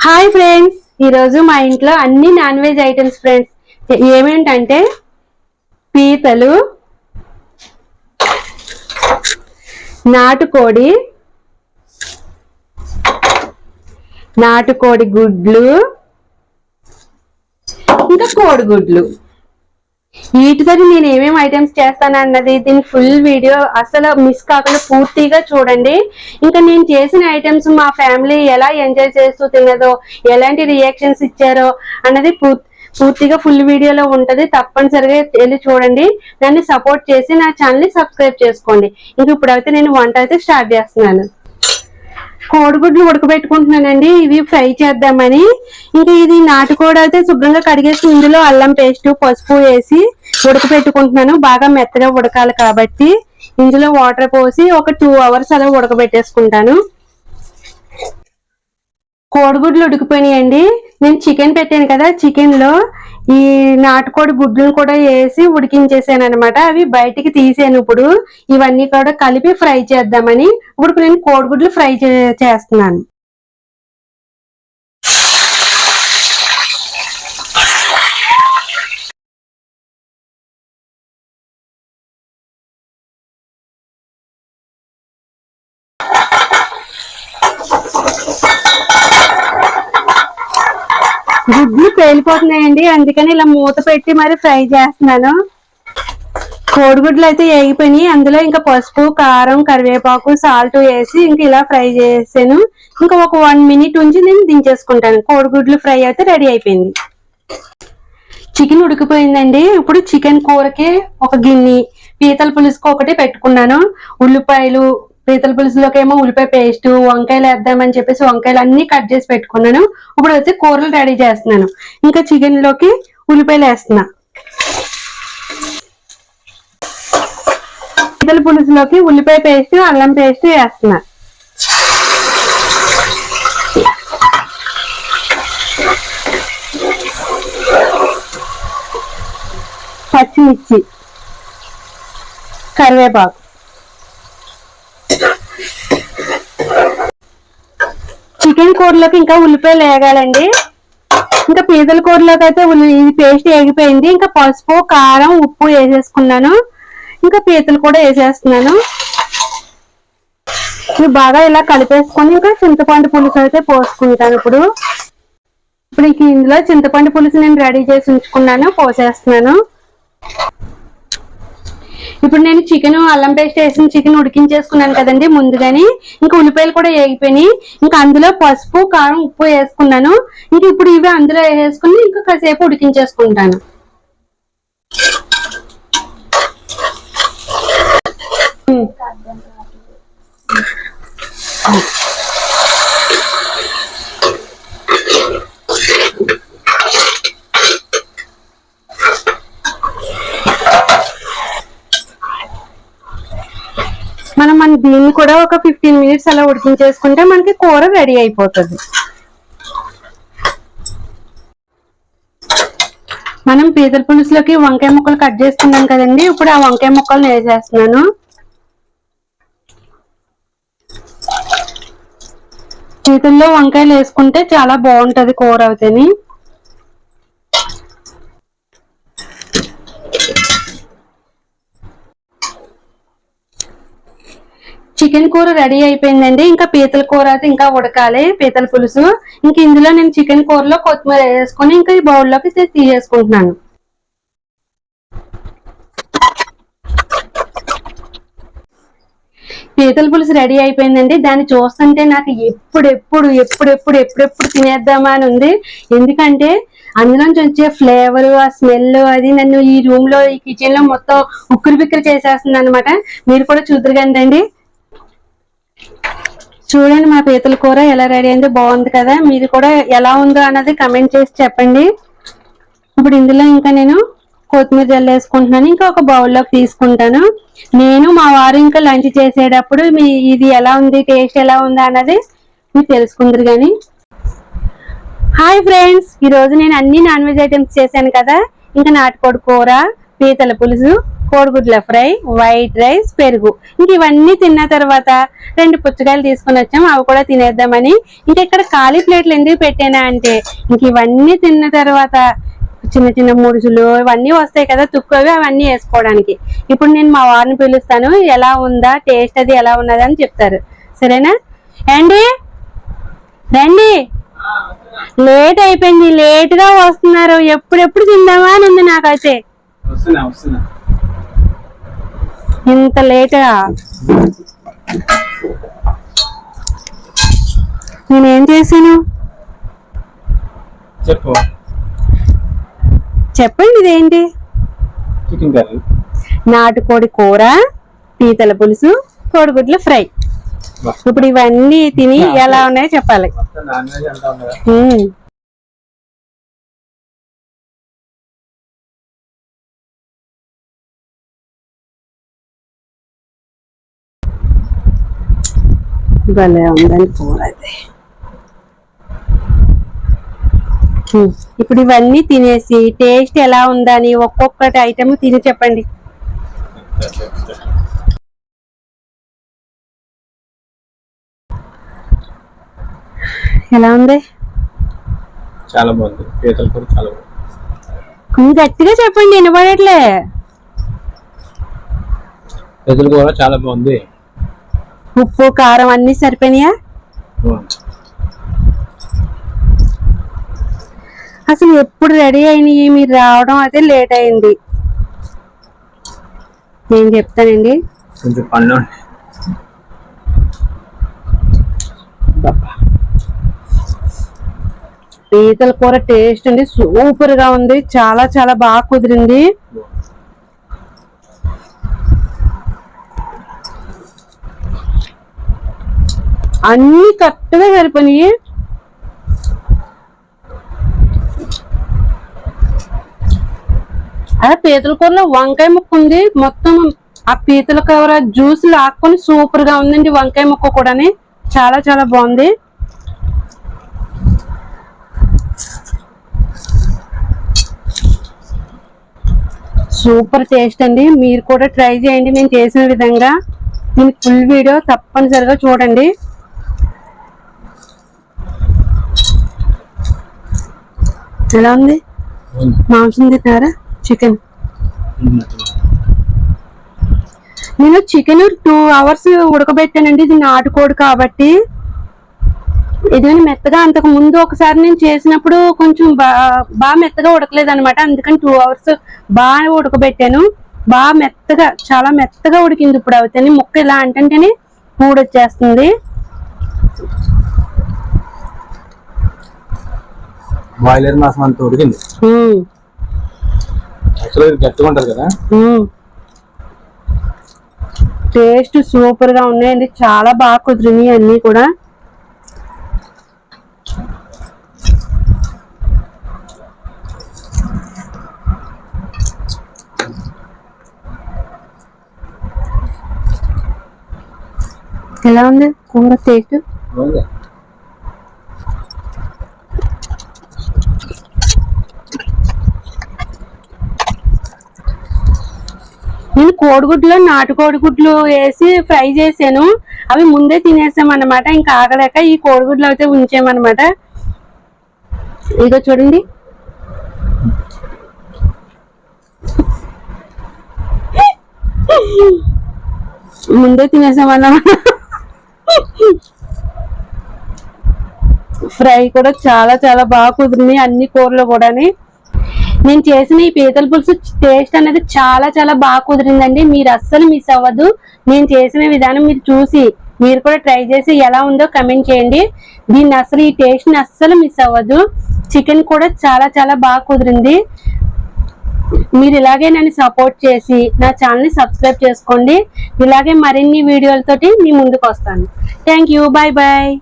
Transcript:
Hi friends, ఈరోజు మా ఇంట్లో అన్ని నాన్ వెజ్ ఐటమ్స్ ఫ్రెండ్స్. ఏమేంటంటే పీతలు, నాటుకోడి గుడ్లు, ఇంకా కోడిగుడ్లు. వీటితో నేను ఏమేమి ఐటమ్స్ చేస్తాను అన్నది దీని ఫుల్ వీడియో అసలు మిస్ కాకుండా పూర్తిగా చూడండి. ఇంకా నేను చేసిన ఐటమ్స్ మా ఫ్యామిలీ ఎలా ఎంజాయ్ చేస్తూ తిన్నదో, ఎలాంటి రియాక్షన్స్ ఇచ్చారో అన్నది పూర్తిగా ఫుల్ వీడియోలో ఉంటది. తప్పనిసరిగా వెళ్ళి చూడండి. నన్ను సపోర్ట్ చేసి నా ఛానల్ ని సబ్స్క్రైబ్ చేసుకోండి. ఇంక ఇప్పుడైతే నేను వంట అయితే స్టార్ట్ చేస్తున్నాను. కోడిగుడ్లు ఉడకబెట్టుకుంటున్నానండి, ఇవి ఫ్రై చేద్దామని. ఇంకా ఇది నాటుకోడి అయితే శుభ్రంగా కడిగేసి ఇందులో అల్లం పేస్ట్, పసుపు వేసి ఉడకబెట్టుకుంటున్నాను. బాగా మెత్తగా ఉడకాలి కాబట్టి ఇందులో వాటర్ పోసి ఒక 2 hours అలా ఉడకబెట్టేసుకుంటాను. కోడిగుడ్లు ఉడికిపోయినాయండి. నేను చికెన్ పెట్టాను కదా, చికెన్ లో ఈ నాటుకోడి గుడ్లను కూడా వేసి ఉడికించేసాను అనమాట. అవి బయటికి తీసాను. ఇప్పుడు ఇవన్నీ కూడా కలిపి ఫ్రై చేద్దామని ఇప్పుడు నేను కోడిగుడ్లు ఫ్రై చేస్తున్నాను. గుడ్లు పేలిపోతున్నాయండి, అందుకని ఇలా మూత పెట్టి మరి ఫ్రై చేస్తున్నాను. కోడిగుడ్లు అయితే వేగిపోయినాయి. అందులో ఇంకా పసుపు, కారం, కరివేపాకు, సాల్ట్ వేసి ఇంక ఇలా ఫ్రై చేసాను. ఇంకా ఒక 1 minute ఉంచి నేను దించేసుకుంటాను. కోడిగుడ్లు ఫ్రై అయితే రెడీ అయిపోయింది. చికెన్ ఉడికిపోయిందండి. ఇప్పుడు చికెన్ కూరకి ఒక గిన్నె, పీతల పులుసుకు ఒకటి పెట్టుకున్నాను. ఉల్లిపాయలు, పీతల పులుసులోకి ఏమో ఉల్లిపాయ పేస్ట్, వంకాయలు వేద్దామని చెప్పేసి వంకాయలు అన్ని కట్ చేసి పెట్టుకున్నాను. ఇప్పుడు వచ్చి కూరలు రెడీ చేస్తున్నాను. ఇంకా చికెన్ లోకి ఉల్లిపాయలు వేస్తున్నా. పీతల పులుసులోకి ఉల్లిపాయ పేస్ట్, అల్లం పేస్ట్ వేస్తున్నా. పచ్చిమిర్చి, కరివేపాకు, చికెన్ కూరలోకి ఇంకా ఉల్లిపాయలు వేగాలండి. ఇంకా పీతల కూరలోకి అయితే ఇది పేస్ట్ వేగిపోయింది. ఇంకా పసుపు, కారం, ఉప్పు వేసేసుకున్నాను. ఇంకా పీతలు కూడా వేసేస్తున్నాను. ఇవి బాగా ఇలా కలిపేసుకొని ఇంకా చింతపండు పులుసు అయితే పోసుకుంటాను. ఇప్పుడు ఇందులో చింతపండు పులుసు నేను రెడీ చేసి ఉంచుకున్నాను, పోసేస్తున్నాను. ఇప్పుడు నేను చికెన్ అల్లం పేస్ట్ వేసిన చికెన్ ఉడికించేసుకున్నాను కదండి ముందుగాని. ఇంకా ఉల్లిపాయలు కూడా వేగిపోయినాయి. ఇంకా అందులో పసుపు, కారం, ఉప్పు వేసుకున్నాను. ఇంక ఇప్పుడు ఇవి అందులో వేసుకుని ఇంకా కాసేపు ఉడికించేసుకుంటాను. మనం దీన్ని కూడా ఒక 15 minutes అలా ఉడికించేసుకుంటే మనకి కూర రెడీ అయిపోతుంది. మనం పీతల పులుసులోకి వంకాయ ముక్కలు కట్ చేసుకున్నాం కదండి. ఇప్పుడు ఆ వంకాయ ముక్కలు వేసేస్తున్నాను. పీతల్లో వంకాయలు వేసుకుంటే చాలా బాగుంటది కూర అవుతాని. చికెన్ కూర రెడీ అయిపోయిందండి. ఇంకా పీతల కూర అయితే ఇంకా ఉడకాలి, పీతల పులుసు. ఇంక ఇందులో నేను చికెన్ కూరలో కొత్తిమీర వేసుకొని ఇంకా ఈ బౌల్లోకి తీసేసుకుంటున్నాను. పీతల పులుసు రెడీ అయిపోయిందండి. దాన్ని చూస్తుంటే నాకు ఎప్పుడెప్పుడు తినేద్దామా అని ఉంది. ఎందుకంటే అందులోంచి వచ్చే ఫ్లేవర్, ఆ స్మెల్ అది నన్ను ఈ రూమ్ లో, ఈ కిచెన్ లో మొత్తం ఉక్కిరి బిక్కిరి చేసేస్తుంది అనమాట. మీరు కూడా చూద్దరు కండి. చూడండి మా పీతల కూర ఎలా రెడీ అయిందో, బాగుంది కదా. మీరు కూడా ఎలా ఉందో అన్నది కమెంట్ చేసి చెప్పండి. ఇప్పుడు ఇందులో ఇంకా నేను కొత్తిమీర జల్లేసుకుంటున్నాను. ఇంకా ఒక బౌల్లోకి తీసుకుంటాను. నేను మా వారు ఇంకా లంచ్ చేసేటప్పుడు ఇది ఎలా ఉంది, టేస్ట్ ఎలా ఉంది అన్నది మీరు తెలుసుకుందరు కానీ. హాయ్ ఫ్రెండ్స్, ఈరోజు నేను అన్ని నాన్ వెజ్ ఐటమ్స్ చేశాను కదా. ఇంకా నాటుకోడి కూర, పీతల పులుసు, కోడిగుడ్ల ఫ్రై, వైట్ రైస్, పెరుగు. ఇంక ఇవన్నీ తిన్న తర్వాత 2 పుచ్చకాయలు తీసుకుని వచ్చాం, అవి కూడా తినేద్దామని. ఇంక ఇక్కడ ఖాళీ ప్లేట్లు ఎందుకు పెట్టానా అంటే ఇంక ఇవన్నీ తిన్న తర్వాత చిన్న చిన్న ముడుచులు ఇవన్నీ వస్తాయి కదా తుక్కువి, అవన్నీ వేసుకోవడానికి. ఇప్పుడు నేను మా వారిని పిలుస్తాను, ఎలా ఉందా టేస్ట్ అది ఎలా ఉన్నది అని చెప్తారు. సరేనా? అండి రండి, లేట్ అయిపోయింది, లేట్ గా వస్తున్నారు. ఎప్పుడెప్పుడు తిందామా అని ఉంది నాకైతే. ఇంత లేట్గా నేనేం చేశాను చెప్పండి. ఇదేంటి? నాటుకోడి కూర, పీతల పులుసు, కోడిగుడ్ల ఫ్రై. ఇప్పుడు ఇవన్నీ తిని ఎలా ఉన్నాయో చెప్పాలి. భలే ఉందని కూర అయితే. ఇప్పుడు ఇవన్నీ తినేసి టేస్ట్ ఎలా ఉందని ఒక్కొక్కటి ఐటమ్ తిని చెప్పండి. ఎలా ఉంది? చాలా బాగుంది. పీతల కూర చాలా బాగుంది. కొంచెం గట్టిగా చెప్పండి, వినపడట్లే. పీతల కూర చాలా బాగుంది. ఉప్పు కారం అన్ని సరిపోయినాయా? అసలు ఎప్పుడు రెడీ అయినాయి, మీరు రావడం అయితే లేట్ అయింది. నేను చెప్తానండి. కొంచెం పన్ను పీతల కూర టేస్ట్ అండి సూపర్ గా ఉంది, చాలా చాలా బాగా కుదిరింది. అన్ని కరెక్ట్గా సరిపోయినాయి. అదే పీతల కూరలో వంకాయ ముక్క ఉంది, మొత్తం ఆ పీతల కూర జ్యూస్ లాక్కొని సూపర్ గా ఉందండి. వంకాయ ముక్క కూడా చాలా చాలా బాగుంది. సూపర్ టేస్ట్ అండి. మీరు కూడా ట్రై చేయండి నేను చేసిన విధంగా. దీని ఫుల్ వీడియో తప్పనిసరిగా చూడండి. ఎలా ఉంది? మాంసం తిన్నారా? చికెన్. నేను చికెన్ 2 hours ఉడకబెట్టానండి. ఇది నాటుకోడి కాబట్టి ఇది మెత్తగా, అంతకు ముందు ఒకసారి నేను చేసినప్పుడు కొంచెం బాగా మెత్తగా ఉడకలేదు అనమాట. అందుకని 2 hours బాగా ఉడకబెట్టాను. బాగా మెత్తగా, చాలా మెత్తగా ఉడికింది. ఇప్పుడు అవుతాయి ముక్క ఇలా అంటేనే ఊడొచ్చేస్తుంది. బాయిలర్ మాసం అంతా ఉడికింది. గట్టిగా ఉంటది కదా. టేస్ట్ సూపర్ గా ఉన్నాయండి, చాలా బాగా కుదిరినాయి అన్ని కూడా. ఎలా ఉంది కూర టేస్ట్? నేను కోడిగుడ్లో నాటుకోడిగుడ్లు వేసి ఫ్రై చేసాను. అవి ముందే తినేసామన్నమాట. ఇంకా ఆగలేక ఈ కోడిగుడ్లు అయితే ఉంచామన్నమాట. ఇదిగో చూడండి. ముందే తినేసామన్నమాట. ఫ్రై కూడా చాలా చాలా బాగా కుదిరింది అన్ని కూరలు కూడా. నేను చేసిన ఈ పీతల పులుసు టేస్ట్ అనేది చాలా చాలా బాగా కుదిరిందండి. మీరు అస్సలు మిస్ అవ్వద్దు. నేను చేసిన విధానం మీరు చూసి మీరు కూడా ట్రై చేసి ఎలా ఉందో కమెంట్ చేయండి. దీన్ని అసలు ఈ టేస్ట్ ని అస్సలు మిస్ అవ్వద్దు. చికెన్ కూడా చాలా చాలా బాగా కుదిరింది. మీరు ఇలాగే నన్ను సపోర్ట్ చేసి నా ఛానల్ ని సబ్స్క్రైబ్ చేసుకోండి. ఇలాగే మరిన్ని వీడియోలతోటి మీ ముందుకు వస్తాను. Thank you. Bye bye.